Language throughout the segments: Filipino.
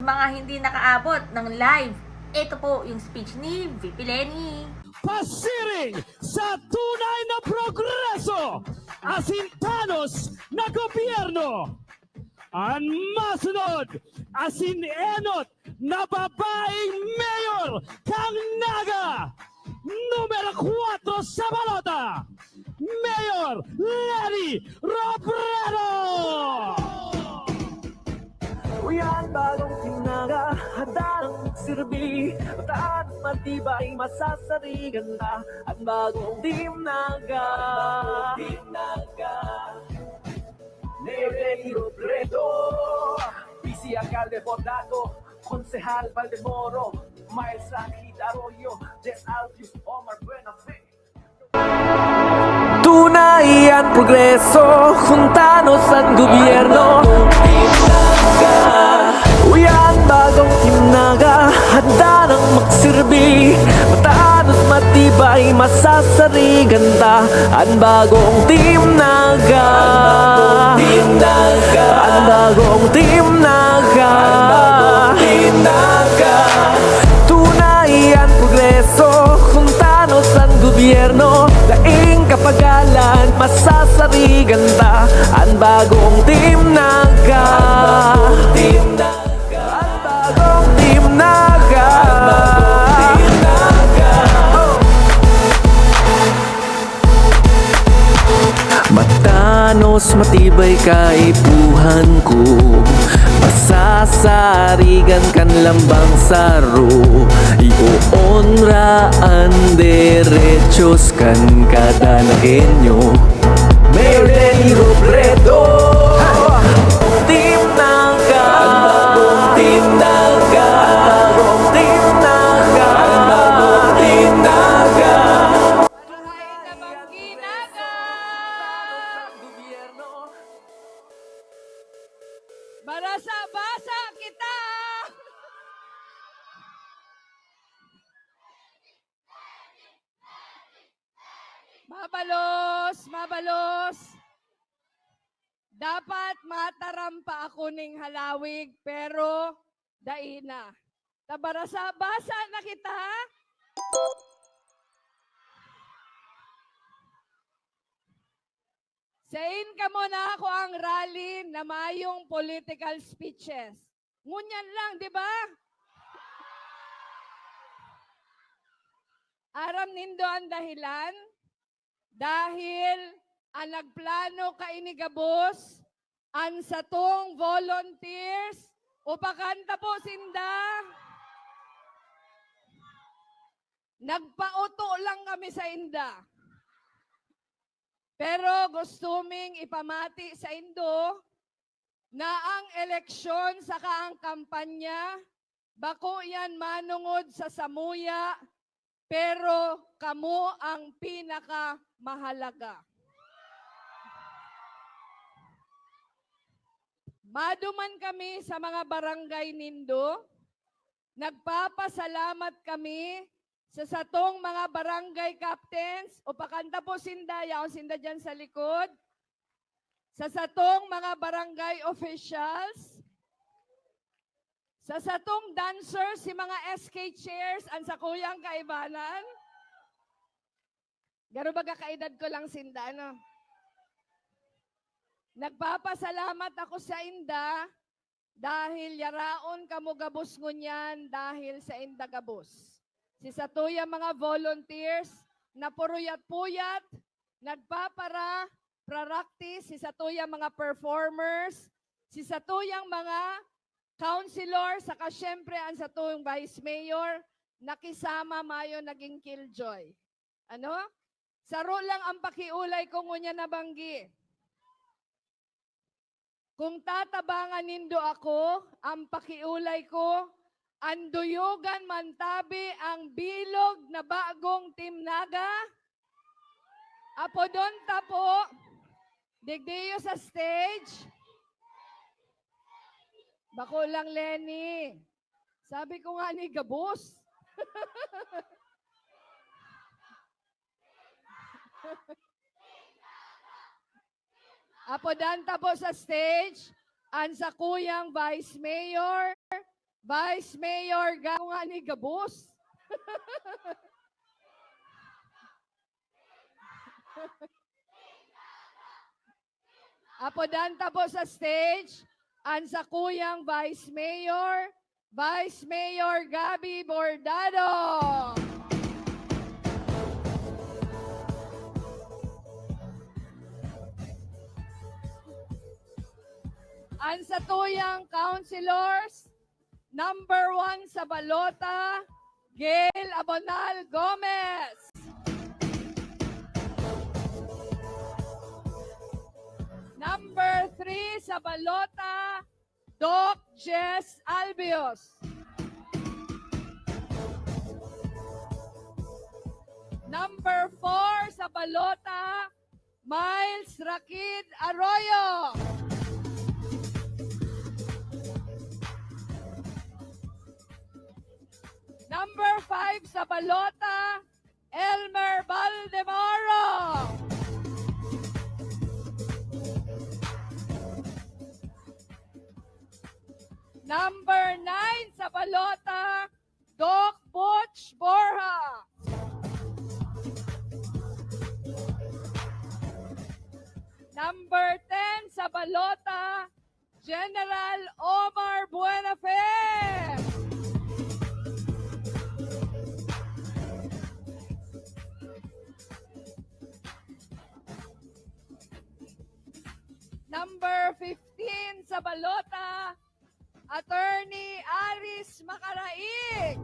mga hindi nakaabot ng live, ito po yung speech ni VP Lenny. Pasiring sa tunay na progreso, asintanos na gobyerno. Ang masunod, asinenot na babaeng mayor kang Naga, numero 4 sa balota, Mayor Lenny Robredo! Uyan bagong tinaga, handa ng magsilbi, mataan at matibay, masasarigan na ang bagong Team Naga. Mayor Lenny Robredo, Vice Alcalde Bordado, Concejal Valdemoro, Miles Ángel Arroyo, Jess Alfius, Omar Buenafe. Tunay at progreso, juntanos ang gobyerno. Uyan bagong Team Naga, handa ng magsilbi, mataan at matibay, masasarigan ta ang bagong Team Naga. Ang bagong Team Naga. Tunay ang progreso, juntanos ang gobyerno, daing kapagalan, masasarigan ta ang bagong Team Naga. Ang bagong Team Naga. Matanos, matibay kaipuhan ko, masasarigan kan lambang saro, iuonraan derechos kan kada nagenyo. Mayor Lenny Robredo, Team Naga, ang bagong Team Naga, ang bagong Team Naga, ang bagong Team Naga. Buhay na Banginaga! Barasa-basa kita! Mabalos, mabalos. Dapat matarampa ako ning halawig, pero daina. Tabarasa-basa na kita, ha? Sain ka mo na ako ang rally na mayong political speeches. Ngunyan lang, di ba? Aram nindo ang dahilan? Dahil ang nagplano ka inigabos, ang satong volunteers, upakanta po sinda. Nagpauto lang kami sa inda. Pero gusto ming ipamati sa Indo na ang eleksyon saka ang kampanya, bako yan manungod sa samuya, pero kamo ang pinakamahalaga. Maduman kami sa mga barangay nindo, nagpapasalamat kami sa satong mga barangay captains, o pakanta po sinda, yaon sinda dyan sa likod, sa satong mga barangay officials, sa satong dancers, si mga SK chairs, ang sa kuyang kaibanan. Garo baga kaedad ko lang sinda, no? Nagpapasalamat ako sa inda dahil yaraon kamo gabos ngunyan dahil sa inda gabos. Si satuya mga volunteers na puruyat-puyat, nagpapara, practice, si satuya mga performers, si satuyang mga councilor, saka syempre ang satuyang vice mayor, nakisama mayo naging killjoy. Ano? Saro lang ang pakiulay ko ngunya nabanggi. Kung tatabangan nindo ako, ang pakiulay ko, anduyugan mantabi ang bilog na bagong Team Naga. Apo doon tapo, digdiyo sa stage. Bako lang, Lenny. Sabi ko nga ni Gabos. Apo dan tapo sa stage, ang sa kuyang Vice Mayor, Vice Mayor nga ni Gabos. Apodanta po sa stage ang sakuyang Vice Mayor Gabby Bordado. Ang satuyang councilors, number 1 sa balota, Gail Abonal Gomez. Number 3 sa balota, Doc Jess Albios. Number 4 sa balota, Miles Rakid Arroyo. Number 5 sa balota, Elmer Valdemoro. Number 9 sa balota, Doc Butch Borja. Number 10 sa balota, General Omar Buenafe. Number 15 sa balota, Attorney Aris Macaraig.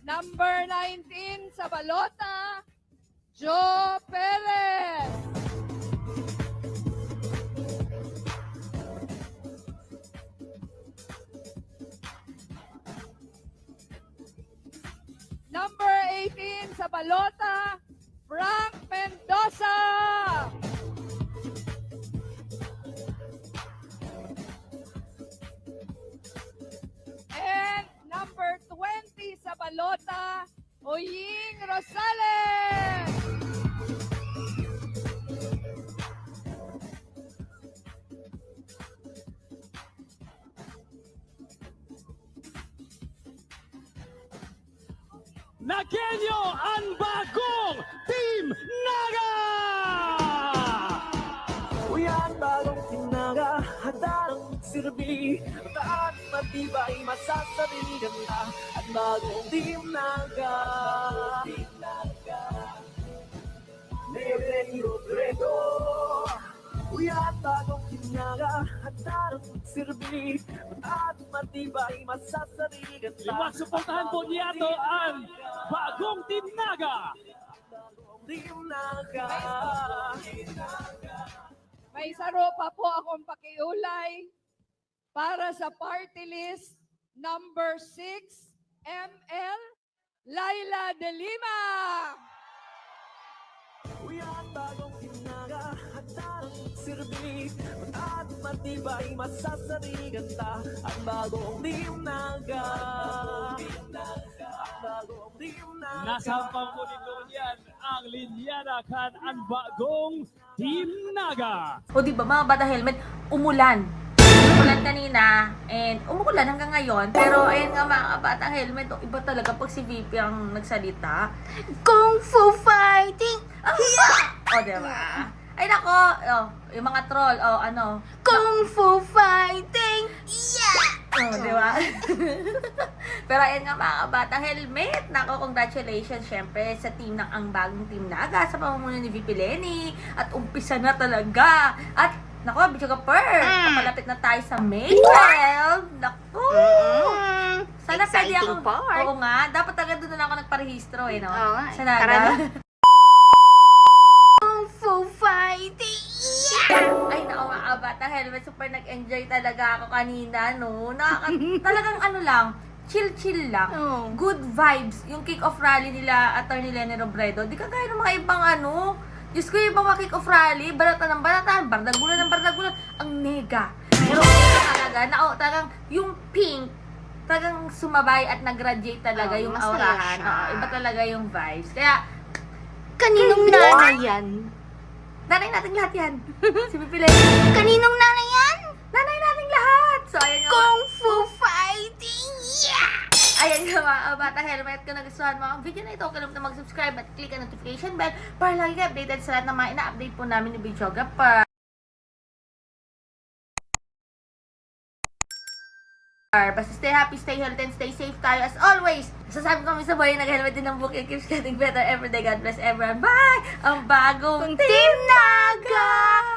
Number 19 sa balota, Joe Perez. Number 18 sa balota, Frank Mendoza. And number 20 sa balota, Oying Rosales. Nagenyo ang bagong Team Naga! Uyan bagong tinaga, handa ng silbi. Mataan, matibay, masasarigan na. At bagong Team Naga. Neve Robredo. Uyan bagong tinaga, handa ng silbi. Mataan, matibay, masasarigan na. Ipagsuportahan po niya to ang bagong Team Naga! Team Naga. May saro pa po akong pakiulay para sa party list number 6, ML, Laila De Lima. Uyan bagong tinaga, handa ng silbi. At matibay, masasarigan ta. Ang bagong Team Naga. Ang bagong Team Naga. Nasampang po nito niyan ang linyada kan ang bagong Team Naga. O di ba mga bata helmet, umulan. Umulan kanina and umulan hanggang ngayon. Pero ayun nga mga bata helmet, iba talaga pag si VP ang nagsalita. Kung Fu Fighting! O di ba? Ay nako, yung mga troll, ano? Kung Fu Fighting! Yeah! Di ba? Pero ayun nga mga batang helmet. Nako, congratulations syempre sa team ng ang bagong Team Naga sa pamumuno ni VP Lenny. At umpisa na talaga. At nako, Bicho Kapur, papalapit na tayo sa May 12. Nako! Sana pwede ako. part. Oo nga, dapat agad doon na ako nagparehistro no? Oo nga, Sa tara Naga. na. Kung Fu Fighting! Ay, nako mga bata helmet, super nag-enjoy talaga ako kanina, no? Talagang ano lang, chill-chill lang. Oo. Good vibes. Yung kick-off rally nila, Attorney Lenny Robredo, di kagaya ng mga ibang ano. Diyos ko, yung mga kick-off rally, balatan ng balatan, bardagulan ng bardagulan, ang nega. Pero talaga, talagang yung pink, talagang sumabay at nag-radiate talaga Oo, yung masaya aurahan. siya. Iba talaga yung vibes. Kaya, Kaninong nanay yan? Nanay nating lahat yan. Si Pipi Kaninong nanay yan? Nanay nating lahat. So, ayan nga. Kung Fu Fighting! Yeah! Ayan nga mga Batang Helmet. Kung nagustuhan mo ang video na ito, kalimutan mag-subscribe at click ang notification bell para lagi ka updated sa lahat ng mga ina-update po namin ni Videographer. Basta stay happy, stay healthy, and stay safe tayo as always. Sasabi ko kami sa buhay, nag-helmet din ng book. It keeps getting better every day. God bless everyone. Bye! Ang bagong Team Naga!